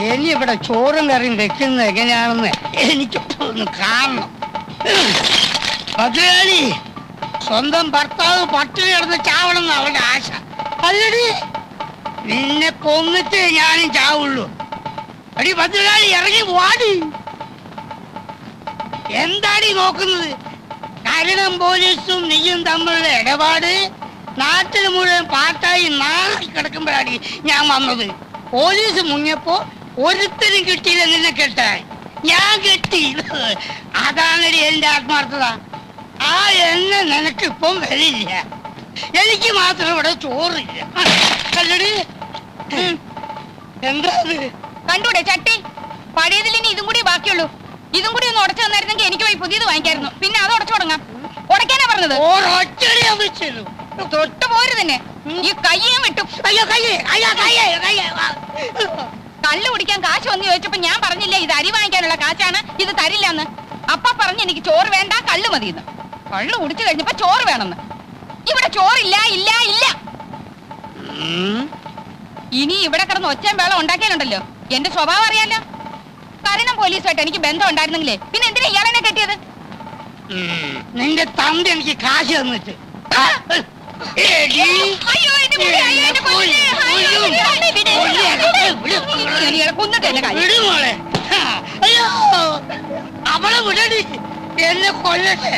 ഇനി ഇവിടെ ചോറും കറിയും വെക്കുന്നത് എങ്ങനെയാണെന്ന് എനിക്ക് ഒന്ന് കാണണം. ഭദ്രകാളി, സ്വന്തം ഭർത്താവ് പട്ടിണി കിടന്ന് ചാവണമെന്ന് അവളുടെ ആശ. അല്ലടി, നിന്നെ കൊന്നിട്ട് ഞാനും ചാവുള്ളൂ. അടി ഭദ്രകാളി, ഇറങ്ങി വാടി. എന്താടി നോക്കുന്നത്? കരണം പോലീസും നീയും തമ്മിലുള്ള ഇടപാട് നാട്ടിൽ മുഴുവൻ പാട്ടായി നാളെ കിടക്കുമ്പോഴാണ് ഞാൻ വന്നത്. പോലീസ് മുങ്ങിയപ്പോ ഒരുത്തരും കിട്ടിയില്ല നിന്നെ കെട്ടാൻ. ഞാൻ കെട്ടി. അതാണടി എന്റെ ആത്മാർത്ഥത. ആ എന്നെ നിനക്കിപ്പം വരില്ല. എനിക്ക് മാത്രം ഇവിടെ ചോറില്ല. അല്ലടി, എന്താ കണ്ടൂടെ ചട്ടി? പഴയതിൽ ഇനി ഇതും കൂടി ബാക്കിയുള്ളൂ. ഇതും കൂടി ഒന്ന് ഉടച്ചു തന്നായിരുന്നെങ്കിൽ എനിക്ക് പോയി പുതിയത് വാങ്ങിക്കായിരുന്നു. പിന്നെ അത് ഉടച്ചു തുടങ്ങാം. ഉടക്കാനാ പറഞ്ഞത്. തൊട്ട് പോരു തന്നെ. ഈ കയ്യേം വിട്ടും. കള്ളു കുടിക്കാൻ കാശ് വന്ന് ചോദിച്ചപ്പോ ഞാൻ പറഞ്ഞില്ലേ ഇത് അരി വാങ്ങിക്കാനുള്ള കാശാണ്, ഇത് തരില്ലെന്ന്. അപ്പ പറഞ്ഞ് എനിക്ക് ചോറ് വേണ്ട, കള്ളു മതിയെന്ന്. കള്ളു കുടിച്ചു കഴിഞ്ഞപ്പോ ചോറ് വേണമെന്ന്. ഇവിടെ ചോറില്ല, ഇല്ല, ഇല്ല. ഇനി ഇവിടെ കിടന്ന് ഒച്ചയും വേളം ഉണ്ടാക്കിയാലുണ്ടല്ലോ എന്റെ സ്വഭാവം അറിയാലോ. കരണം പോലീസുമായിട്ട് എനിക്ക് ബന്ധം ഉണ്ടായിരുന്നെങ്കിലേ പിന്നെ എന്തിനാ ഇയാളെന്നെ കെട്ടിയത്? നിന്റെ തന്ത എനിക്ക് കാശ് തന്നിട്ട്. അവളെ വിടടി, എന്നെ കൊല്ലട്ടെ.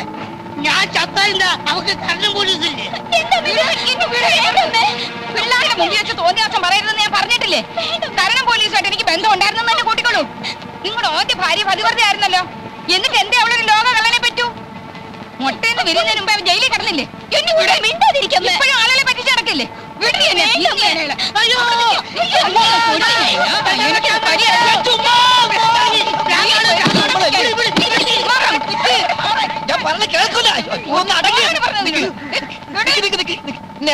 ഞാൻ ചത്തായില്ല, അവക്ക് കരണം പോലീസില്ലേ. പിള്ളേരുടെ മുമ്പിൽ വെച്ച് തോന്നിയാസം പറയരുതെന്ന് ഞാൻ പറഞ്ഞിട്ടില്ലേ? കരണം പോലീസുമായിട്ട് എനിക്ക് ബന്ധം ഉണ്ടായിരുന്നെന്ന് തന്നെ കൂട്ടിക്കോളൂ. നിങ്ങളുടെ ആദ്യ ഭാര്യ പതിവ്രത ആയിരുന്നല്ലോ. എന്നിട്ട് എന്തേ അവളൊരു ലോക കള്ളനെ പറ്റൂ? മുട്ടയെന്ന് വിരുന്നതിന് മുമ്പ് അവൻ ജയിലിൽ കിടന്നില്ലേ? ഇപ്പോഴും ആളുകളെ പറ്റിച്ച് നടക്കില്ലേ?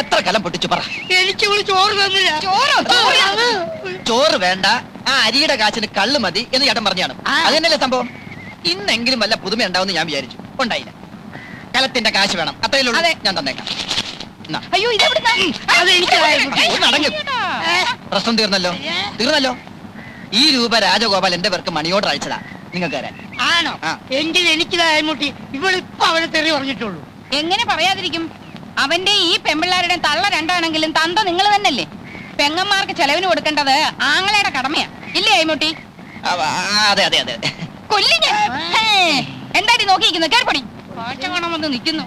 എത്ര കലം പൊട്ടിച്ചു പറ. എനിക്ക് ചോറ് തന്നില്ല. ചോറ് വേണ്ട, ആ അരിയുടെ കാശിന് കള്ളു മതി എന്ന് ചേട്ടൻ പറഞ്ഞാണ്. അതന്നെയല്ലേ സംഭവം. ഇന്നെങ്കിലും വല്ല പുതുമ ഉണ്ടാവുമെന്ന് ഞാൻ വിചാരിച്ചു. ഉണ്ടായില്ല. കലത്തിന്റെ കാശ് വേണം, അത്രയേ ഉള്ളൂ. ഞാൻ തന്നേക്കാം. അയ്യോ, പ്രശ്നം തീർന്നല്ലോ. ഈ രൂപ രാജഗോപാൽ എന്റെ പേർക്ക് മണി ഓർഡർ അയച്ചതാ നിങ്ങൾക്ക് തരാൻ. ആണോ? എങ്കിൽ എനിക്കിതായ്മുട്ടി. ഇവളിപ്പോ അവനെ തെറി പറഞ്ഞിട്ടുള്ളൂ. എങ്ങനെ പറയാതിരിക്കും? അവന്റെ ഈ പെമ്പിള്ളാരുടെ തള്ള രണ്ടാണെങ്കിലും തന്ത നിങ്ങൾ തന്നെയല്ലേ. പെങ്ങന്മാർക്ക് ചെലവിന് കൊടുക്കേണ്ടത് ആങ്ങളയുടെ കടമയാ, ഇല്ലേ അയ്മുട്ടി? അതെ അതെ അതെ. കൊല്ലിഞ്ഞ എന്താടി നോക്കിയിരിക്കുന്നു? കേൾപ്പടി കാഴ്ച കാണാൻ വന്ന് നിൽക്കുന്നു.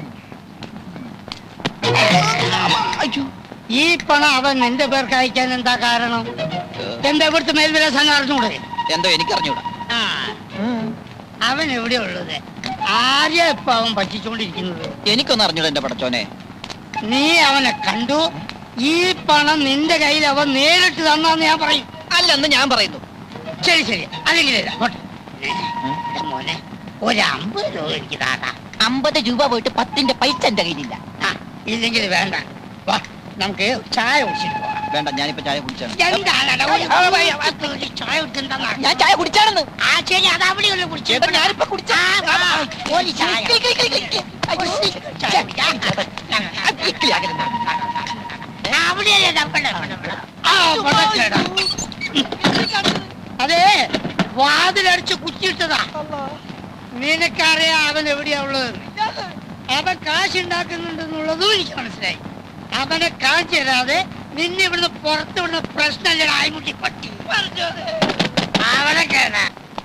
ഈ പണം അവൻ എന്റെ പേർക്ക് അയക്കാൻ എന്താ കാരണം? എന്റെ ഇവിടുത്തെ മേൽവിലാസം അറിഞ്ഞൂടെ? എന്തോ എനിക്കറിഞ്ഞൂടാ. അവൻ എവിടെയാ ഉള്ളത്? ആരെയാ ഇപ്പൊ അവൻ പറ്റിച്ചോണ്ടിരിക്കുന്നത്? എനിക്കൊന്നും അറിഞ്ഞൂടാ എന്റെ പടച്ചോനെ. നീ അവനെ കണ്ടു? ഈ പണം നിന്റെ കയ്യിൽ അവൻ നേരിട്ട് തന്നാന്ന് ഞാൻ പറയും. അല്ലെന്ന് ഞാൻ പറയുന്നു. ശരി ശരി, അല്ലെങ്കിലല്ല മോനെ, ഒരു 50 രൂപ എനിക്ക് താട്ടാ. 50 രൂപ പോയിട്ട് 10ന്റെ പൈസ എന്റെ കയ്യിലില്ല. ഇല്ലെങ്കിൽ വേണ്ട, വാ നമുക്ക് ചായ കുടിച്ചിട്ട് പോവാം. വേണ്ട, ഞാനിപ്പോ ചായ കുടിച്ചാണ്. ഞാൻ ചായ കുടിച്ചാണെന്ന്. ആ ശരി, അത് അവിടെയല്ലേ കുടിച്ചത്. ഞാനിപ്പോ കുടിച്ചാ അതെ, വാതിലടിച്ച് കുറ്റിയിട്ടതാ. നിനക്കറിയാം അവൻ എവിടെയാ ഉള്ളത്. അവൻ കാശുണ്ടാക്കുന്നുണ്ടെന്നുള്ളതും എനിക്ക് മനസ്സിലായി. അവനെ കാണിച്ചു തരാതെ നിന്നെ ഇവിടുന്ന് പുറത്തു വിടുന്ന പ്രശ്നമുട്ടി പറ്റി അവനെ കേടാ.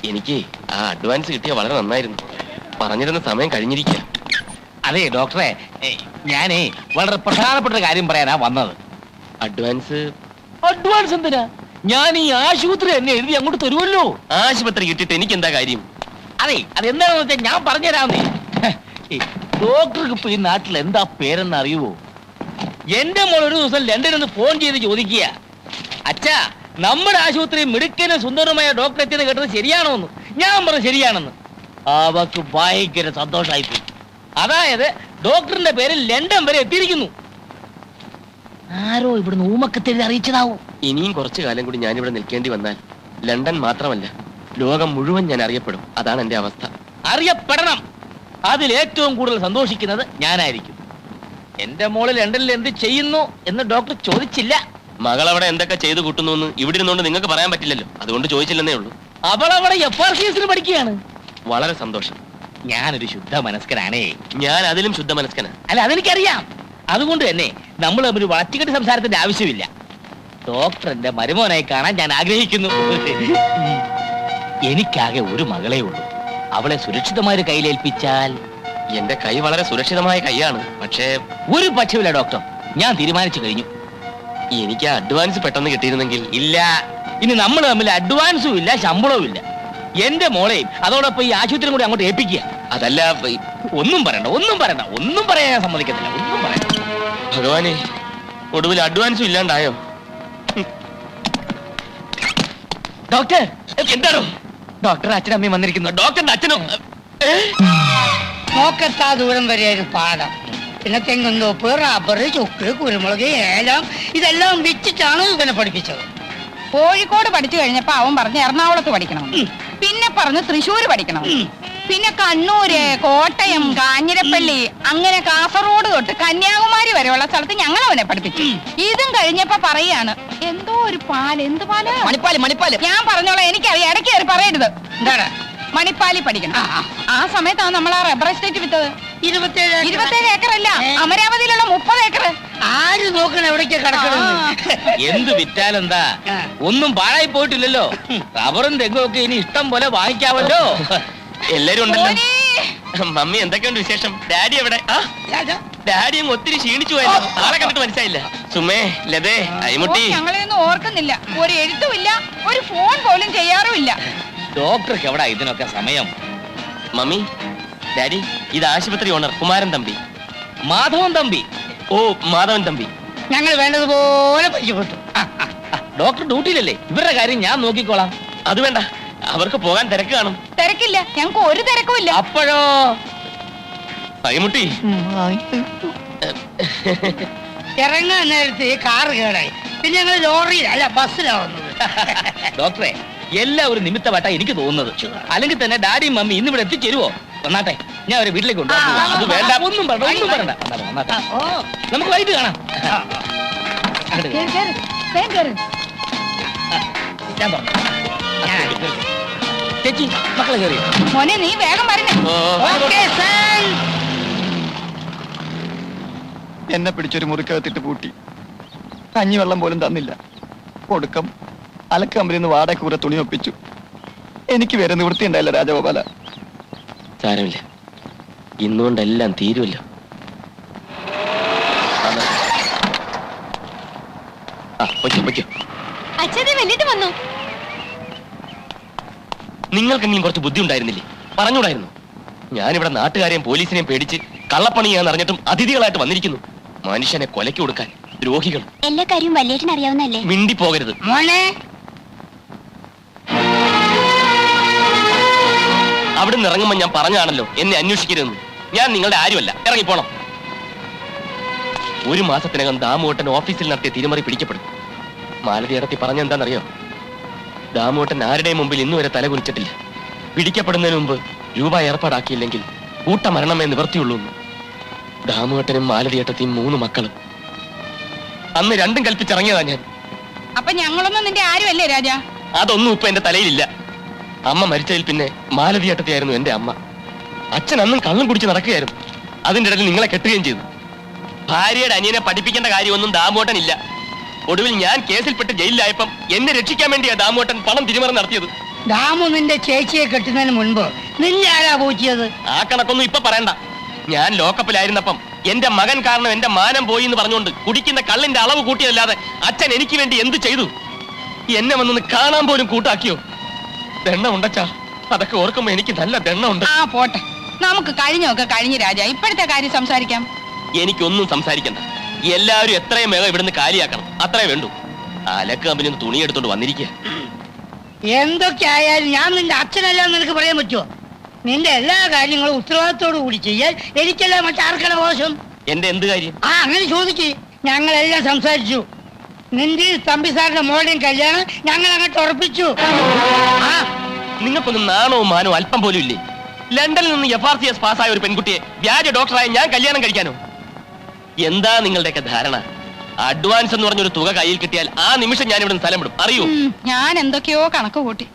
എനിക്ക് ആ അഡ്വാൻസ് കിട്ടിയ വളരെ നന്നായിരുന്നു. പറഞ്ഞിരുന്ന സമയം കഴിഞ്ഞിരിക്കുക. അതെ ഡോക്ടറെ, ഞാനേ വളരെ പ്രധാനപ്പെട്ട കാര്യം പറയാനാ വന്നത്. അഡ്വാൻസ് എന്തിനാ? ഞാൻ ഈ ആശുപത്രി എന്നെ എഴുതി അങ്ങോട്ട് തരുമല്ലോ. ആശുപത്രി കിട്ടിയിട്ട് എനിക്ക് എന്താ കാര്യം? അതെ, അതെന്താണെന്ന് വെച്ചാൽ ഞാൻ പറഞ്ഞുതരാന്നേ. ഡോക്ടർക്ക് ഇപ്പൊ ഈ നാട്ടിൽ എന്താ പേരെന്ന് അറിയുവോ? എന്റെ മോൾ ഒരു ദിവസം ലണ്ടനിൽ നിന്ന് ഫോൺ ചെയ്ത് ചോദിക്കുക, അച്ഛാ നമ്മുടെ ആശുപത്രി മിടുക്കനും സുന്ദരമായ ഡോക്ടർ എത്തിയെന്ന് കേട്ടത് ശരിയാണോ എന്ന്. ഞാൻ പറഞ്ഞു ശരിയാണെന്ന്. അവക്ക് ഭയങ്കര സന്തോഷമായിപ്പോയി. അതായത് ഡോക്ടറിന്റെ പേര് ലണ്ടൻ വരെ എത്തിയിരിക്കുന്നു. ആരോ ഇവിടുന്ന് ഊമക്കത്തെഴുതി അറിയിച്ചതാവും. ഇനിയും കുറച്ചു കാലം കൂടി ഞാനിവിടെ നിൽക്കേണ്ടി വന്നാൽ ലണ്ടൻ മാത്രമല്ല ലോകം മുഴുവൻ ഞാൻ അറിയപ്പെടും. അതാണ് എന്റെ അവസ്ഥ. അറിയപ്പെടണം. അതിൽ ഏറ്റവും കൂടുതൽ സന്തോഷിക്കുന്നത് ഞാനായിരിക്കും. എന്റെ മോള് ലണ്ടനിൽ എന്ത് ചെയ്യുന്നു എന്ന് ഡോക്ടർ ചോദിച്ചില്ല. മകളവിടെ എന്തൊക്കെ ചെയ്തു കൂട്ടുന്നു എന്ന് ഇവിടെ ഇരുന്നുകൊണ്ട് നിങ്ങൾക്ക് പറയാൻ പറ്റില്ലല്ലോ, അതുകൊണ്ട് ചോദിച്ചില്ലെന്നേ ഉള്ളൂ. അവളവിടെ FRCS പഠിക്കുകയാണ്. വളരെ സന്തോഷം. ഞാനൊരു ശുദ്ധ മനസ്കനാണേ. ഞാൻ അതിലും ശുദ്ധ മനസ്കനാ. അല്ല, അതെനിക്കറിയാം. അതുകൊണ്ട് തന്നെ നമ്മൾ തമ്മിൽ വളച്ചുകെട്ടി സംസാരത്തിന്റെ ആവശ്യമില്ല. ഡോക്ടറിന്റെ മരുമോനായി കാണാൻ ഞാൻ ആഗ്രഹിക്കുന്നു. എനിക്കാകെ ഒരു മകളേ ഉള്ളൂ. അവളെ സുരക്ഷിതമായ കയ്യിലേൽപ്പിച്ചാൽ. എന്റെ കൈ വളരെ സുരക്ഷിതമായ കൈയാണ്. പക്ഷേ ഒരു പക്ഷമില്ല ഡോക്ടർ, ഞാൻ തീരുമാനിച്ചു കഴിഞ്ഞു. എനിക്ക് അഡ്വാൻസ് പെട്ടെന്ന് കിട്ടിയിരുന്നെങ്കിൽ. ഇല്ല, ഇനി നമ്മൾ തമ്മിൽ അഡ്വാൻസും ഇല്ല, ശമ്പളവും ഇല്ല. എന്റെ മോളെയും അതോടൊപ്പം ഈ ആശുപത്രിയും കൂടി അങ്ങോട്ട് ഏൽപ്പിക്കുക. അതല്ല, ഒന്നും പറയണ്ട, ഒന്നും പറയണ്ട, ഒന്നും പറയാൻ ഞാൻ സമ്മതിക്കത്തില്ല. ഒന്നും പറയണ്ട. ഭഗവാനെ, ഒടുവിൽ അഡ്വാൻസും ഇല്ലാണ്ടായോ? ഡോക്ടർ, എന്താണോ? ഡോക്ടർ അച്ഛനും അമ്മയും വന്നിരിക്കുന്നു. ഡോക്ടറിന്റെ അച്ഛനും. നോക്കെത്താ ദൂരം വരെ ഒരു പാടം, പിന്നെ തെങ്ങുന്തോപ്പ്, റബ്ബർ, ചുക്ക്, കുരുമുളക്, ഏലം ഇതെല്ലാം വിറ്റിട്ടാണ് ഇവനെ പഠിപ്പിച്ചത്. കോഴിക്കോട് പഠിച്ചു കഴിഞ്ഞപ്പോ അവൻ പറഞ്ഞ് എറണാകുളത്ത് പഠിക്കണം, പിന്നെ പറഞ്ഞ് തൃശ്ശൂര് പഠിക്കണം, പിന്നെ കണ്ണൂര്, കോട്ടയം, കാഞ്ഞിരപ്പള്ളി, അങ്ങനെ കാസർഗോഡ് തൊട്ട് കന്യാകുമാരി വരെയുള്ള സ്ഥലത്ത് ഞങ്ങൾ അവനെ പഠിപ്പിച്ചു. ഇതും കഴിഞ്ഞപ്പോ പറയാണ് എന്തോ ഒരു പാല്, എന്ത് പാല്? മണിപ്പാല്, മണിപ്പാല്. ഞാൻ പറഞ്ഞോളാം, എനിക്കറിയാം, ഇടയ്ക്ക് കയറി പറയരുത്. എന്താണ്? മണിപ്പാലി പഠിക്കണം. ആ സമയത്താണ് നമ്മൾ ആ റബ്ബർ എസ്റ്റേറ്റ് വിറ്റത്. 27 ഏക്കറല്ല, അമരാവതിയിലുള്ള 30 ഏക്കർ. ആര് നോക്കണം എവിടേക്ക് കിടക്കണം? എന്ത് വിറ്റാലെന്താ, ഒന്നും പാഴായി പോയിട്ടില്ലല്ലോ. റബ്ബറും തെങ്ങും ഒക്കെ ഇനി ഇഷ്ടം പോലെ വാങ്ങിക്കാമല്ലോ. എല്ലാരും ഉണ്ടല്ലോ. മമ്മി എന്തൊക്കെയുണ്ട് വിശേഷം? ഡാഡി എവിടെ? ഡാഡി അങ്ങ് ഒത്തിരി ക്ഷീണിച്ചു പോയല്ലോ. ആളെ കണ്ടിട്ട് മനസ്സിലായില്ല. സുമേ, ലതേ, അയ്മുട്ടി. ഞങ്ങളെയൊന്നും ഓർക്കുന്നില്ല. ഒരു എഴുത്തുമില്ല, ഒരു ഫോൺ പോലും ചെയ്യാറുമില്ല. ഡോക്ടർക്ക് എവിടാ ഇതിനൊക്കെ സമയം? മമ്മി, ഡാഡി, ഇത് ആശുപത്രി ഓണർ കുമാരൻ തമ്പി. മാധവൻ തമ്പി. ഓ, മാധവൻ തമ്പി. ഞങ്ങൾ വേണ്ടതുപോലെ പരിചയപ്പെട്ടു. ഡോക്ടർ ഡ്യൂട്ടിയിലല്ലേ, ഇവരുടെ കാര്യം ഞാൻ നോക്കിക്കോളാം. അത് വേണ്ട, അവർക്ക് പോകാൻ തിരക്ക് കാണും. തിരക്കില്ല, ഞങ്ങൾക്ക് ഒരു തിരക്കുമില്ല. അപ്പോഴോ? അയ്മുട്ടി, ഇറങ്ങാൻ നേരത്തെ കാറ് കേടായി, പിന്നെ ഞങ്ങൾ ലോറിയിൽ അല്ല ബസ്സിലാവുന്നത്. ഡോക്ടറെ, എല്ലാം ഒരു നിമിത്തമായിട്ടാ എനിക്ക് തോന്നുന്നത്. അല്ലെങ്കിൽ തന്നെ ഡാഡിയും മമ്മി ഇന്ന് ഇവിടെ എത്തിച്ചേരുവോ? വന്നാട്ടെ, ഞാൻ അവരെ വീട്ടിലേക്ക് കൊണ്ടുപോകാം. അത് വേണ്ട. ഒന്നും പറയണ്ട, ഒന്നും പറയണ്ട. വന്നാട്ടെ. നമുക്ക് വൈകിട്ട് കാണാം. അങ്ങോട്ട് കേറ്, കേറ്, വേഗം കേറ്. ഞാൻ പറഞ്ഞു. ചേച്ചി, മക്കളെ കയറി. മോനെ, നീ വേഗം വരണേ. Okay, sir. എന്നെ പിടിച്ചൊരു മുറിക്കകത്തിട്ട് പൂട്ടി. കഞ്ഞിവെള്ളം പോലും തന്നില്ല. ഒടുക്കം അലക്ക് കമ്പനിയിൽ നിന്ന് വാടക കൂടെ തുണി ഒപ്പിച്ചു. എനിക്ക് വേറെ നിവൃത്തി ഉണ്ടായില്ല രാജഗോപാല. സാരമില്ല, ഇന്നുകൊണ്ടെല്ലാം തീരുമല്ലോ. വന്നു. നിങ്ങൾക്കെങ്കിലും കുറച്ച് ബുദ്ധി ഉണ്ടായിരുന്നില്ലേ? പറഞ്ഞൂടായിരുന്നു? ഞാനിവിടെ നാട്ടുകാരെയും പോലീസിനെയും പേടിച്ച് കള്ളപ്പണി ചെയ്യാൻ അറിഞ്ഞിട്ടും അതിഥികളായിട്ട് വന്നിരിക്കുന്നു. മനുഷ്യനെ കൊലയ്ക്ക് കൊടുക്കാൻ ദ്രോഹികൾ. എല്ലാ കാര്യവും വലിയേട്ടൻ അറിയാവുന്നല്ലേ? മിണ്ടി പോകരുത് മോനെ. അവിടുന്ന് ഇറങ്ങുമ്പോൾ ഞാൻ പറഞ്ഞാണല്ലോ എന്നെ അന്വേഷിക്കരുതെന്ന്. ഞാൻ നിങ്ങളുടെ ആരുമല്ല, ഇറങ്ങിപ്പോണം. 1 മാസത്തിനകം ദാമുവേട്ടൻ ഓഫീസിൽ നടത്തിയ തിരിമറി പിടിക്കപ്പെടും. മാലതി ഇടത്തി പറഞ്ഞെന്താണെന്നറിയോ? ദാമുവേട്ടൻ ആരുടെയും മുമ്പിൽ ഇന്നുവരെ തല കുനിച്ചിട്ടില്ല. പിടിക്കപ്പെടുന്നതിന് മുമ്പ് രൂപ ഏർപ്പാടാക്കിയില്ലെങ്കിൽ കൂട്ടമരണമേ നിവർത്തിയുള്ളൂ. ദാമുവേട്ടനും മാലതിയേട്ടത്തെയും 3 മക്കളും. അന്ന് രണ്ടും കൽപ്പിച്ചിറങ്ങിയതാ ഞാൻ. അപ്പൊ ഞങ്ങളൊന്നും നിന്റെ ആരുമല്ലേ രാജാ? അതൊന്നും ഇപ്പൊ എന്റെ തലയിലില്ല. അമ്മ മരിച്ചതിൽ പിന്നെ മാലതിയേട്ടത്തെയായിരുന്നു എന്റെ അമ്മ. അച്ഛൻ അന്നും കള്ളം കുടിച്ച് നടക്കുകയായിരുന്നു. അതിന്റെ ഇടയിൽ നിങ്ങളെ കെട്ടുകയും ചെയ്തു. ഭാര്യയുടെ അനിയനെ പഠിപ്പിക്കേണ്ട കാര്യമൊന്നും ദാമോട്ടൻ ഇല്ല. ഒടുവിൽ ഞാൻ കേസിൽപ്പെട്ട് ജയിലിലായപ്പം എന്നെ രക്ഷിക്കാൻ വേണ്ടിയാ ദാമോട്ടൻ പണം തിരിമറി നടത്തിയത്. ദാമു നിന്റെ ചേച്ചിയെ കെട്ടുന്നതിന് മുൻപ് നിന്നെ ആരാ പൂച്ചിയത്? ആ കണക്കൊന്നും ഇപ്പൊ പറയണ്ട. ഞാൻ ലോക്കപ്പിലായിരുന്നപ്പം എന്റെ മകൻ കാരണം എന്റെ മാനം പോയി എന്ന് പറഞ്ഞുകൊണ്ട് കുടിക്കുന്ന കള്ളിന്റെ അളവ് കൂട്ടിയതല്ലാതെ അച്ഛൻ എനിക്ക് വേണ്ടി എന്ത് ചെയ്തു? എന്നെ വന്നൊന്ന് കാണാൻ പോലും കൂട്ടാക്കിയോ? ദണ്ണ ഉണ്ടച്ചാ, അതൊക്കെ ഓർക്കുമ്പോ എനിക്ക് നല്ല ദണ്ണ ഉണ്ട്. ആ പോട്ടെ, നമുക്ക് കഴിഞ്ഞൊക്കെ കഴിഞ്ഞു രാജാ. ഇപ്പോഴത്തെ കാര്യം സംസാരിക്കാം. എനിക്കൊന്നും സംസാരിക്കണ്ട. എല്ലാവരും എത്രയും വേഗം ഇവിടുന്ന് കാലിയാക്കണം, അത്രേ വേണ്ടു. അലക്ക് കമ്പനി തുണി എടുത്തോണ്ട് വന്നിരിക്കുക. എന്തൊക്കെ ആയാലും ഞാൻ നിന്റെ അച്ഛനല്ലാന്ന് നിനക്ക് പറയാൻ പറ്റുമോ? നിന്റെ എല്ലാ കാര്യങ്ങളും ഉത്തരവാദിത്തോടു കൂടി ചെയ്യാൻ എനിക്കല്ല മറ്റാർക്കട മോശം. എന്റെ എന്ത് കാര്യം? അങ്ങനെ ചോദിക്ക്. ഞങ്ങളെല്ലാം സംസാരിച്ചു. നിന്റെ തമ്പി സാറിന്റെ മോളുടെയും കല്യാണം ഞങ്ങൾ അങ്ങോട്ട് ഉറപ്പിച്ചു. നിങ്ങൾക്കൊന്നും നാണവും മാനവും അല്പം പോലും ഇല്ലേ? ലണ്ടനിൽ നിന്ന് FRCS പാസ്സായ ഒരു പെൺകുട്ടിയെ വ്യാജ ഡോക്ടറായ ഞാൻ കല്യാണം കഴിക്കാനോ? എന്താ നിങ്ങളുടെയൊക്കെ ധാരണ? അഡ്വാൻസ് എന്ന് പറഞ്ഞൊരു തുക കയ്യിൽ കിട്ടിയാൽ ആ നിമിഷം ഞാൻ ഇവിടെ സ്ഥലം വിടും, അറിയൂ? ഞാൻ എന്തൊക്കെയോ കണക്ക് കൂട്ടി.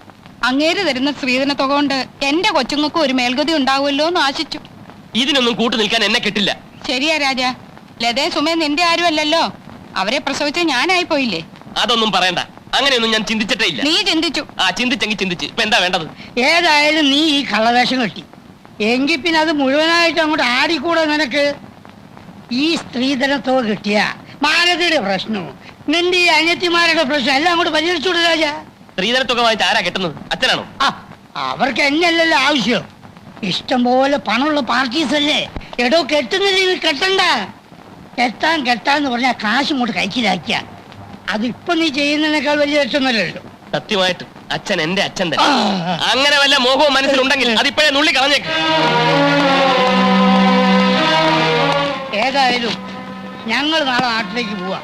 അങ്ങേര് തരുന്ന സ്ത്രീധന തുക കൊണ്ട് എന്റെ കൊച്ചുങ്ങൾക്കും ഒരു മേൽഗതി ഉണ്ടാവുമല്ലോ എന്ന് ആശിച്ചു. ഇതിനൊന്നും കൂട്ടു നിൽക്കാൻ എന്നെ കിട്ടില്ല. ശരിയാ രാജ, ലതേ സുമേ നിന്റെ ആരും അല്ലല്ലോ. അവരെ പ്രസവിച്ച ഞാനായി പോയില്ലേ? അതൊന്നും പറയണ്ട, അങ്ങനെയൊന്നും ഞാൻ ചിന്തിച്ചിട്ടേ ഇല്ല. നീ ചിന്തിച്ചു. ചിന്തിച്ചെങ്കിൽ ചിന്തിച്ച് ഇപ്പൊ എന്താ വേണ്ടത്? ഏതായാലും നീ ഈ കള്ളവേഷം കെട്ടി, എങ്കിൽ പിന്നെ അത് മുഴുവനായിട്ട് അങ്ങോട്ട് ആടിക്കൂടെ നിനക്ക്? ഈ സ്ത്രീധനത്തുക കിട്ടിയ മാലതിയുടെ പ്രശ്നവും നിന്റെ ഈ അനിയത്തിമാരുടെ പ്രശ്നം എല്ലാം അങ്ങോട്ട് പരിഹരിച്ചൂടെ രാജ? സ്ത്രീധന തുക വാങ്ങിച്ച് ആരാ കെട്ടുന്നത്? അച്ഛനാണോ? അവർക്ക് എന്നല്ലല്ലോ ആവശ്യം, ഇഷ്ടം പോലെ പണമുള്ള പാർട്ടീസ് അല്ലേ. എടോ കെട്ടുന്നില്ലെങ്കിൽ കെട്ടണ്ട. കെട്ടാന്ന് പറഞ്ഞാൽ കാശ് ഇങ്ങോട്ട് കൈക്കിലാക്കിയ അതിപ്പോ നീ ചെയ്യുന്നതിനേക്കാൾ വലിയ രക്ഷമല്ലല്ലോ. സത്യമായിട്ട് അച്ഛൻ എന്റെ അച്ഛൻ തന്നെ. അങ്ങനെ വല്ല മോഹവും മനസ്സിലുണ്ടെങ്കിൽ അതിപ്പോഴേ നുള്ളി കളഞ്ഞേക്ക്. ഏതായാലും ഞങ്ങൾ നാളെ നാട്ടിലേക്ക് പോവാ.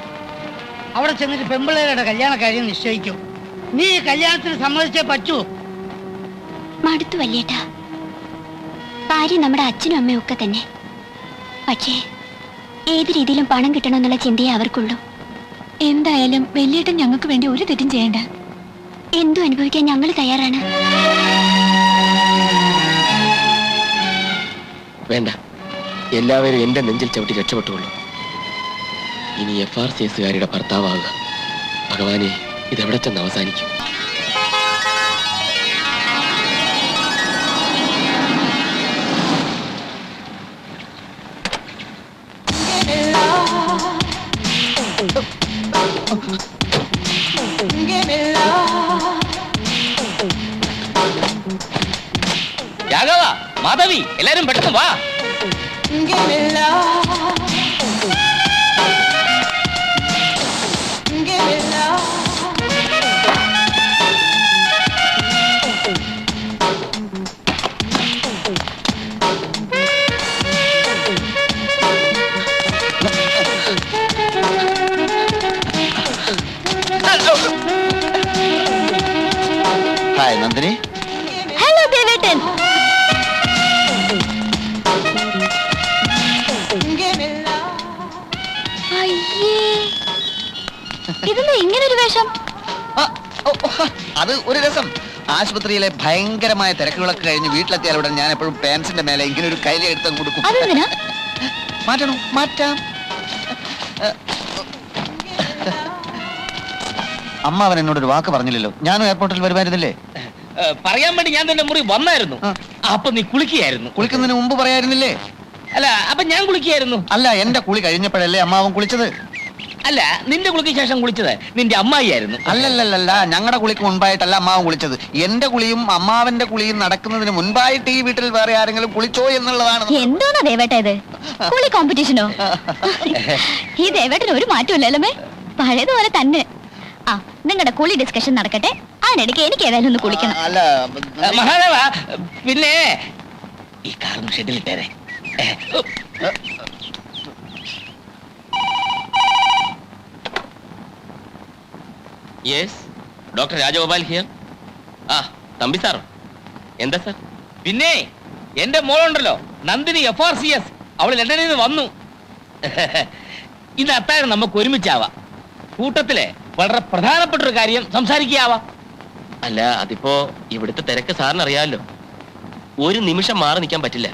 അവിടെ ചെന്നിട്ട് പെമ്പിള്ളേരുടെ കല്യാണ കാര്യം നിശ്ചയിക്കും. നീ കല്യാണത്തിന് സമ്മതിച്ചേ പറ്റൂ. മടുത്തു വല്യേട്ടാ. ഭാര്യ നമ്മുടെ അച്ഛനും അമ്മയും ഒക്കെ തന്നെ. പക്ഷേ ഏത് രീതിയിലും പണം കിട്ടണമെന്നുള്ള ചിന്തയെ അവർക്കുള്ളൂ. എന്തായാലും വല്യേട്ടൻ ഞങ്ങൾക്ക് വേണ്ടി ഒരു തെറ്റും ചെയ്യണ്ട. എന്തും അനുഭവിക്കാൻ ഞങ്ങൾ തയ്യാറാണ്. വേണ്ട, എല്ലാവരും എന്റെ നെഞ്ചിൽ ചവിട്ടി രക്ഷപ്പെട്ടുള്ളൂ. ഇനി FRCSകാരുടെ ഭർത്താവുക. ഭഗവാനെ, ഇതെവിടെ ചെന്ന് അവസാനിക്കും? രാഘവ, മാധവി, എല്ലാരും പെട്ടെന്ന് വാ. ഹായ് നന്ദിനി. ഹലോ ദേവേട്ടൻ. ഇതെന്താ ഇങ്ങനൊരു വേഷം? അത് ഒരു രസം. ആശുപത്രിയിലെ ഭയങ്കരമായ തിരക്കുകളൊക്കെ കഴിഞ്ഞ് വീട്ടിലെത്തിയാൽ ഞാൻ എപ്പോഴും പാൻസിന്റെ മേലെ ഇങ്ങനെ ഒരു കൈലി എടുത്ത് കൊടുക്കും. അതെന്തിനാ? മാറ്റാം. അമ്മ അവൻ എന്നോടൊരു വാക്ക് പറഞ്ഞില്ലല്ലോ. ഞാനും എയർപോർട്ടിൽ വരുമായിരുന്നില്ലേ? പറയാൻ വേണ്ടി ഞാൻ തന്നെ മുറി വന്നായിരുന്നു. അപ്പൊ നീ കുളിക്കുകയായിരുന്നു. കുളിക്കുന്നതിന് മുമ്പ് പറയായിരുന്നില്ലേ? അല്ല, അപ്പൊ ഞാൻ കുളിക്കുകയായിരുന്നു. അല്ല, എന്റെ കുളി കഴിഞ്ഞപ്പോഴല്ലേ അമ്മാവൻ കുളിച്ചത്? അല്ല, നിന്റെ കുളിക്ക് ശേഷം കുളിച്ചത് നിന്റെ അമ്മായിയായിരുന്നു. അല്ലല്ലല്ല, ഞങ്ങളുടെ കുളിക്ക് മുൻപായിട്ടല്ല അമ്മാവൻ കുളിച്ചത്. എന്റെ കുളിയും അമ്മാവന്റെ കുളിയും നടക്കുന്നതിന് മുൻപായിട്ട് ഈ വീട്ടിൽ വേറെ ആരെങ്കിലും കുളിച്ചോ എന്നുള്ളതാണ്. എന്തോന്നാ ദേവേട്ട ഇത്? കുളി കോമ്പറ്റീഷനോ? ഈ ദേവേട്ടന് ഒരു മാറ്റമില്ലല്ലേ? പഴയതുപോലെ തന്നെ. ആ, നിങ്ങളുടെ കുളി ഡിസ്കഷൻ നടക്കട്ടെ. അതിനിടയ്ക്ക് എനിക്ക് ഏതായാലും ഒന്ന് കുളിക്കണം. അല്ല മഹാദേവ, പിന്നെ ഈ കാറും ഷെഡിലിട്ടേരെ. Yes, doctor Rajagopal here. Thampi sir, എന്താ സാർ? പിന്നെ എന്റെ മോളുണ്ടല്ലോ, നന്ദിനി, FRCS, അവള് ലണ്ടനിൽ നിന്ന് വന്നു. ഇന്ന് അത്താഴം നമുക്ക് ഒരുമിച്ചാവാം. കൂട്ടത്തിലെ വളരെ പ്രധാനപ്പെട്ട ഒരു കാര്യം സംസാരിക്കാവാം. അല്ല, അതിപ്പോ ഇവിടുത്തെ തിരക്ക് സാറിന് അറിയാമല്ലോ. ഒരു നിമിഷം മാറി നിൽക്കാൻ പറ്റില്ല.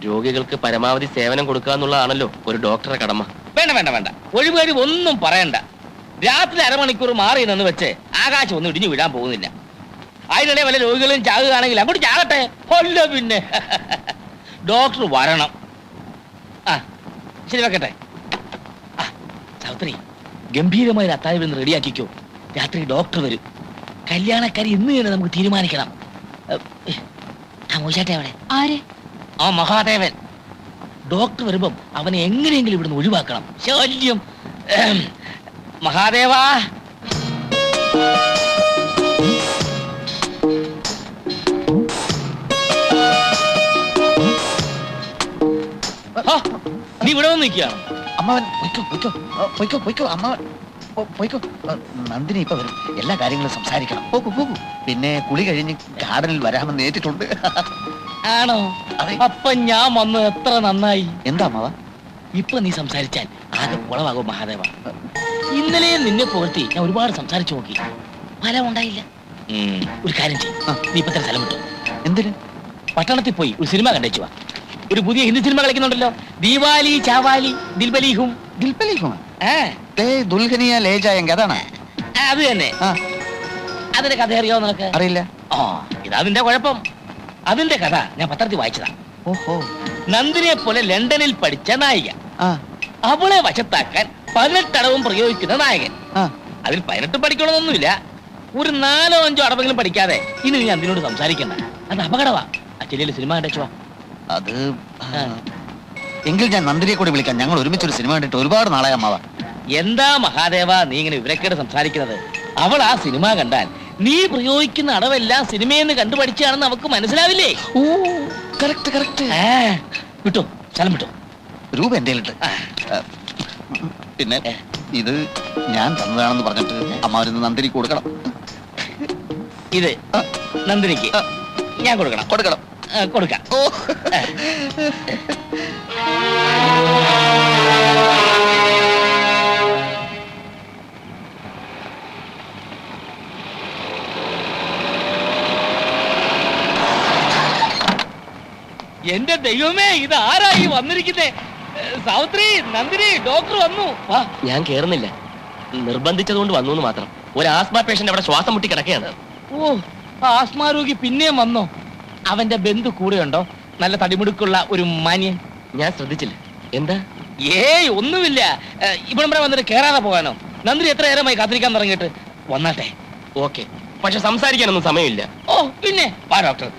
രോഗികൾക്ക് പരമാവധി സേവനം കൊടുക്കുക എന്നുള്ളതാണല്ലോ ഒരു ഡോക്ടറുടെ കടമ. വേണ്ട, ഒഴിവുകാരി ഒന്നും പറയണ്ട. രാത്രി അരമണിക്കൂർ മാറി നിന്ന് വെച്ച് ആകാശം ഒന്നും ഇടിഞ്ഞു വിടാൻ പോകുന്നില്ല. അതിനിടെ വല്ല രോഗികളും ചാകുകയാണെങ്കിൽ അങ്ങോട്ട് ചാകട്ടെ. കൊല്ല പിന്നെ ഡോക്ടർ വരണം. ശരി, വെക്കട്ടെ. സാവിത്രി, ഗംഭീരമായ അത്താഴം ഇന്ന് റെഡിയാക്കിക്കോ. രാത്രി ഡോക്ടർ വരും. കല്യാണക്കാരി ഇന്ന് തന്നെ നമുക്ക് തീരുമാനിക്കണം. അവിടെ ആര്? ആ മഹാദേവൻ. ഡോക്ടർ വരുമ്പം അവനെ എങ്ങനെയെങ്കിലും ഇവിടുന്ന് ഒഴിവാക്കണം. ശല്യം. മഹാദേവാ, നീ ഇവിടെ വന്ന് നിൽക്കുകയാണ്. അമ്മാവൻ പൊയ്ക്കോ അമ്മാവൻ പൊയ്ക്കോ. നന്ദിനി ഇപ്പൊ വരും. എല്ലാ കാര്യങ്ങളും സംസാരിക്കണം. പോകൂ. പിന്നെ കുളി കഴിഞ്ഞ് ഗാർഡനിൽ വരാമെന്ന് ഏറ്റിട്ടുണ്ട്. ആണോ? അതെ. അപ്പൊ ഞാൻ വന്ന് എത്ര നന്നായി. എന്താ അമ്മാവ? ഇപ്പൊ നീ സംസാരിച്ചാൽ ആകെ കുളവാകും മഹാദേവ. ഇന്നലെ നിന്നെ പുകഴ്ത്തി ഞാൻ ഒരുപാട് സംസാരിച്ചു നോക്കി, ഫലം ഉണ്ടായില്ല. ഒരു കാര്യം ചെയ്യും, നീ ഇപ്പൊ തന്നെ സ്ഥലം വിട്ടു. എന്തിന്? പട്ടണത്തിൽ പോയി ഒരു സിനിമ കണ്ടേച്ചു വാ. ഒരു പുതിയ ഹിന്ദി സിനിമ കളിക്കുന്നുണ്ടല്ലോ, ദീവാലി ചാവാലി ദിൽബലിഹും. ദുൽഹനിയ ലേ ജായെങ്ക അതാണ്. അത് തന്നെ. അതിന്റെ കഥ അറിയാവോ നിനക്ക്? അറിയില്ല. ആ, ഇതാ അതിന്റെ കുഴപ്പം. അതിന്റെ കഥ ഞാൻ പത്രത്തിൽ വായിച്ചതാ. ഓഹോ. നന്ദിനെ പോലെ ലണ്ടനിൽ പഠിച്ച നായിക, അവളെ വശത്താക്കാൻ 18 അടവും പ്രയോഗിക്കുന്ന നായകൻ. അതിൽ 18 പഠിക്കണമെന്നൊന്നുമില്ല, ഒരു 4-5 അടവെങ്കിലും പഠിക്കാതെ ഇനി നീ അതിനോട് സംസാരിക്കണ്ട. അത് അപകടമാ. അച്ഛനിൽ സിനിമ കണ്ടേച്ചുവാ. അത് എങ്കിൽ ഞാൻ നന്ദിനിയെ കൂടി വിളിക്കാം. ഞങ്ങൾ ഒരുമിച്ചൊരു സിനിമ കണ്ടിട്ട് ഒരുപാട് നാളായി അമ്മാവ. എന്താ മഹാദേവ നീ ഇങ്ങനെ വിവരക്കേട് സംസാരിക്കുന്നത്? അവൾ ആ സിനിമ കണ്ടാൽ നീ പ്രയോഗിക്കുന്ന അടവെല്ലാം സിനിമയെന്ന് കണ്ടുപഠിച്ചാണെന്ന് അവക്ക് മനസ്സിലാവില്ലേ? ഓ, കറക്റ്റ് കറക്റ്റ്. വിട്ടോ, സ്ഥലം വിട്ടോ. രൂപ എന്റെ കയ്യിലുണ്ട്. പിന്നെ ഇത് ഞാൻ തന്നതാണെന്ന് പറഞ്ഞിട്ട് അമ്മാവരിന്ന് നന്ദിനിക്ക് കൊടുക്കണം. ഇത് നന്ദിനിക്ക് ഞാൻ കൊടുക്കണം. കൊടുക്കണം. കൊടുക്കാം. ഓ, എന്റെ ദൈവമേ, ഇത് ആരായി വന്നിരിക്കുന്നേ? സാവിത്രി, നന്ദിനി, ഡോക്ടർ വന്നു. വാ. ഞാൻ കേറുന്നില്ല, നിർബന്ധിച്ചതുകൊണ്ട് വന്നു എന്ന് മാത്രം. ഒരു ആസ്മ പേഷ്യന്റ് അവിടെ ശ്വാസം മുട്ടി കിടക്കുകയാണ്. ഓ, ആസ്മാ രോഗി പിന്നെയും വന്നോ? അവന്റെ ബന്ധു കൂടെയുണ്ടോ? നല്ല തടിമുടുക്കുള്ള ഒരു മാന്യൻ. ഞാൻ ശ്രദ്ധിച്ചില്ല. എന്താ? ഏയ് ഒന്നുമില്ല. ഇവിടം വരെ വന്നിട്ട് കേറാതെ പോകാനോ? നന്ദിനി എത്ര നേരമായി കാത്തിരിക്കാൻ തുടങ്ങിയിട്ട്. വന്നാട്ടെ. ഓക്കെ, പക്ഷെ സംസാരിക്കാനൊന്നും സമയമില്ല. ഓ പിന്നെ വാ ഡോക്ടർ.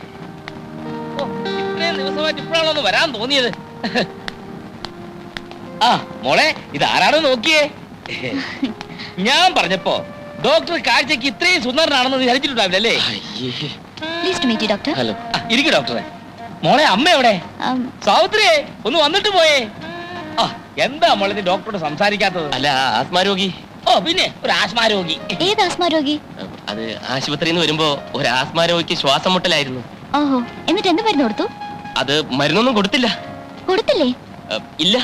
ഓ, ഇത്രയും ദിവസമായിട്ട് ഇപ്പോഴാണോ ഒന്ന് വരാൻ തോന്നിയത്? ആ മോളെ, ഇത് ആരാണോ നോക്കിയേ? ഞാൻ പറഞ്ഞപ്പോ ഡോക്ടർ കാഴ്ചക്ക് ഇത്രയും സുന്ദരനാണെന്ന് വിചാരിച്ചിട്ടുണ്ടാവില്ലല്ലേ? Pleased to meet you doctor. Hello. ഇരിക്കു ഡോക്ടറെ. മോളെ, അമ്മ എവിടെ? സാവിത്രിയെ ഒന്ന് വന്നിട്ട് പോയേ. ആ, എന്താ മോളെ നീ ഡോക്ടറോട് സംസാരിക്കാത്തത്? അല്ല, ആസ്മ രോഗി. ഓ പിന്നെ ഒരു ആസ്മാ രോഗി. ഏത് ആസ്മാ രോഗി? അത് ആശുപത്രിയിൽ നിന്ന് വരുമ്പോ ഒരു ആസ്മ രോഗിക്ക് ശ്വാസം മുട്ടലായിരുന്നു. ഓഹോ, എന്നിട്ട് എന്ത് മരുന്ന് കൊടുത്തു? അത് മരുന്നൊന്നും കൊടുത്തില്ല. കൊടുത്തില്ലേ? ഇല്ല.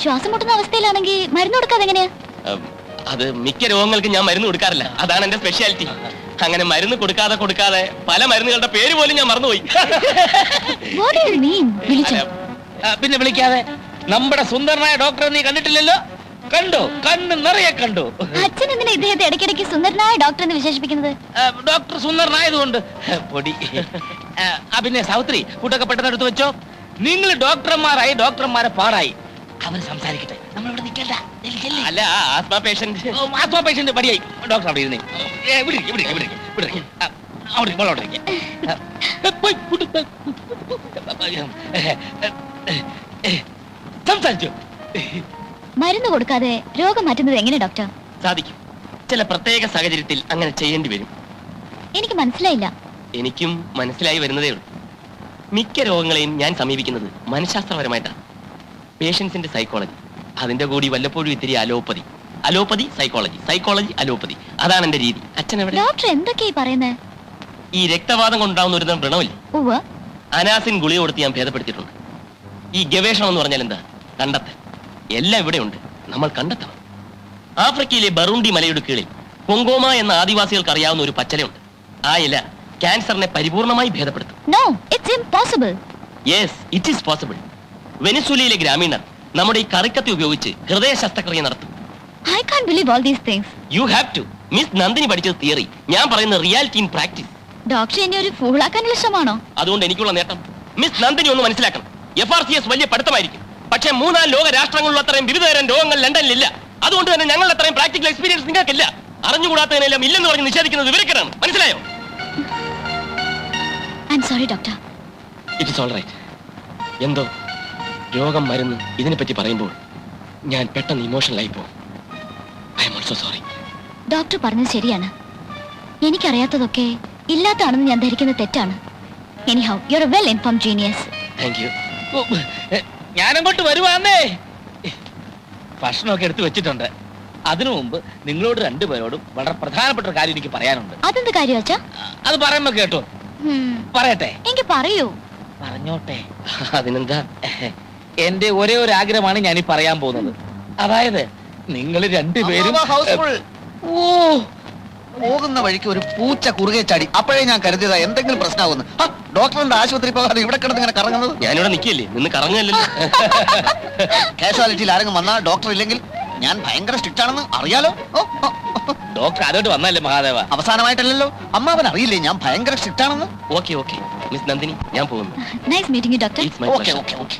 ശ്വാസം മുട്ടുന്ന അവസ്ഥയിലാണെങ്കിൽ മരുന്ന് കൊടുക്കാതെ എങ്ങനെയാ? അത് മിക്ക രോഗങ്ങൾക്ക് ഞാൻ മരുന്ന് കൊടുക്കാറില്ല, അതാണ് എന്റെ സ്പെഷ്യാലിറ്റി. അങ്ങനെ മരുന്ന് കൊടുക്കാതെ പല മരുന്നുകളുടെ പേര് പോലും ഞാൻ മറന്നുപോയി. What do you mean? വിളിച്ചോ? പിന്നെ വിളിക്കാതെ. നമ്മുടെ സുന്ദരനായ ഡോക്ടറെ നീ കണ്ടിട്ടില്ലല്ലോ? കണ്ടു, കണ്ണ് നിറയെ കണ്ടു. അച്ഛൻ എന്തിനാ ഇദ്ദേഹത്തെ ഇടയ്ക്കിടയ്ക്ക് സുന്ദരനായ ഡോക്ടർ എന്ന് വിശേഷിപ്പിക്കുന്നത്? ഡോക്ടർ സുന്ദരനായതുകൊണ്ട്. പൊടി. പിന്നെ സാവിത്രി, കൂട്ടൊക്കെ പെട്ടെന്ന് എടുത്ത് വെച്ചോ. നിങ്ങൾ ഡോക്ടർമാരായി, ഡോക്ടർമാരെ പാടായി. അവർ സംസാരിക്കട്ടെ, നമ്മളിവിടെ നിൽക്കണ്ട. അല്ല, ആസ്മ പേഷ്യന്റ്. ആസ്മ പേഷ്യന്റ് പടിയായി. ഡോക്ടർ അവിടെ ഇരുന്നേ. സംസാരിച്ചു. മരുന്ന് കൊടുക്കാതെ രോഗം മാറ്റുന്നത് എങ്ങനെ ഡോക്ടർ? സാധിക്കും. ചില പ്രത്യേക സാഹചര്യത്തിൽ അങ്ങനെ ചെയ്യേണ്ടി വരും. എനിക്ക് മനസ്സിലായില്ല. എനിക്കും മനസ്സിലായി വരുന്നതേ ഉള്ളൂ. മിക്ക രോഗങ്ങളെയും ഞാൻ സമീപിക്കുന്നത് മനഃശാസ്ത്രപരമായിട്ടാണ്. പേഷ്യൻസിന്റെ സൈക്കോളജി, അതിന്റെ കൂടി വല്ലപ്പോഴും ഇത്തിരി allopathy. Allopathy psychology, psychology allopathy. അതാണ് എന്റെ രീതി. അച്ഛൻ എവിടെ? ഡോക്ടർ എന്തൊക്കെയായി പറയുന്നത്? ഈ രക്തവാദം കൊണ്ടുണ്ടാവുന്ന ഒരു വ്രണമില്ല, ഉവ്വ്. അനാസിൻ ഗുളിക കൊടുത്ത് ഞാൻ ഭേദപ്പെടുത്തിയിട്ടുണ്ട്. ഈ ഗവേഷണം എന്ന് പറഞ്ഞാൽ എന്താ? കണ്ടെത്തൽ. എല്ലാം ഇവിടെ ഉണ്ട്, നമ്മൾ കണ്ടെത്തണം. ആഫ്രിക്കയിലെ ബറൂണ്ടി മലയുടെ കീഴിൽ കൊങ്കോമ എന്ന ആദിവാസികൾക്ക് അറിയാവുന്ന ഒരു പച്ചലയുണ്ട്. ആ ഇല ക്യാൻസറിനെ പരിപൂർണമായി ഭേദപ്പെടുത്തും. No, it's impossible. Yes, it is possible. വെനിസുലയിലെ ഗ്രാമീണർ നമ്മുടെ ഈ കറിക്കത്തി ഉപയോഗിച്ച് ഹൃദയ ശസ്ത്രക്രിയ നടത്തും. I can't believe all these things. You have to. Miss Nandini പഠിച്ചത് തിയറി, ഞാൻ പറയുന്ന റിയാലിറ്റി ഇൻ പ്രാക്ടീസ്. ഡോക്ടർ എന്നെ ഒരു ഫൂളാക്കാനുള്ള ശ്രമമാണോ? അതുകൊണ്ട് എനിക്കുള്ള നേട്ടം മിസ് നന്ദിനി ഒന്ന് മനസ്സിലാക്കണം. FRCS വലിയ പഠിത്തമായിരിക്കും, പക്ഷേ 3 ലോക രാഷ്ട്രങ്ങളിലുള്ള അത്രയും വിവിധതരം രോഗങ്ങൾ ലണ്ടനിലില്ല. അതുകൊണ്ട് തന്നെ ഞങ്ങളുടെ അത്രയും പ്രാക്ടിക്കൽ എക്സ്പീരിയൻസ് നിങ്ങൾക്കില്ല. അറിഞ്ഞുകൂടാത്തതിനെല്ലാം ഇല്ലെന്ന് പറഞ്ഞ് നിഷേധിക്കുന്നത് വിവരക്കേടാണ്. മനസ്സിലായോ? I'm sorry doctor. It is all right. എന്തോ രോഗം മരുന്ന് ഇതിനെപ്പറ്റി പറയുമ്പോൾ ഞാൻ പെട്ടെന്ന് ഇമോഷണലായി പോകും. I am also sorry. Doctor പറഞ്ഞത് ശരിയാണ്. എനിക്കറിയാത്തതൊക്കെ ഇല്ലാത്താണെന്ന് ഞാൻ ധരിക്കുന്നത് തെറ്റാണ്. Anyhow you are a well informed genius. Thank you. ഞാനങ്ങോട്ട് വരുവാന്നേ. ഭക്ഷണമൊക്കെ എടുത്തു വെച്ചിട്ടുണ്ട്. അതിനു മുമ്പ് നിങ്ങളോട് രണ്ടുപേരോടും വളരെ പ്രധാനപ്പെട്ട ഒരു കാര്യം എനിക്ക് പറയാനുണ്ട്. അതെന്ത് കാര്യം അച്ഛാ? അത് പറയുമ്പോ കേട്ടോ? പറയട്ടെ? എനിക്ക് പറയൂ. പറഞ്ഞോട്ടെ. അതിനെന്താ? എന്റെ ഒരേ ഒരു ആഗ്രഹമാണ് ഞാനീ പറയാൻ പോകുന്നത്. അതായത് നിങ്ങൾ രണ്ടുപേരും ഹൗസ്ഫുൾ ഓ പോകുന്ന വഴിക്ക് ഒരു പൂച്ച കുറുകെ ചാടി അപ്പോഴേ ഞാൻ കരുതിയതാ എന്തെങ്കിലും പ്രശ്നമാകുന്നു ഡോക്ടറിന്റെ ആശുപത്രി പോകാതെ ഇവിടെ കിടന്ന് ഇങ്ങനെ കറങ്ങുന്നത്. ഞാനിവിടെ നിൽക്കില്ലേ നിന്ന് കറങ്ങല്ലോ. കാഷ്വാലിറ്റിയിൽ ആരെങ്കിലും വന്നാ ഡോക്ടർ ഇല്ലെങ്കിൽ ഞാൻ ഭയങ്കര സ്ട്രിക്റ്റ് ആണെന്ന് അറിയാലോ. ഡോക്ടർ അതോട്ട് വന്നല്ലേ മഹാദേവ. അവസാനമായിട്ടല്ലല്ലോ അമ്മാവൻ അറിയില്ലേ ഞാൻ ഭയങ്കര സ്ട്രിക്റ്റ് ആണെന്ന്. ഓക്കെ മിസ് നന്ദിനി, ഞാൻ പോകുന്നു. Nice meeting doctor. It's my okay pleasure. Okay okay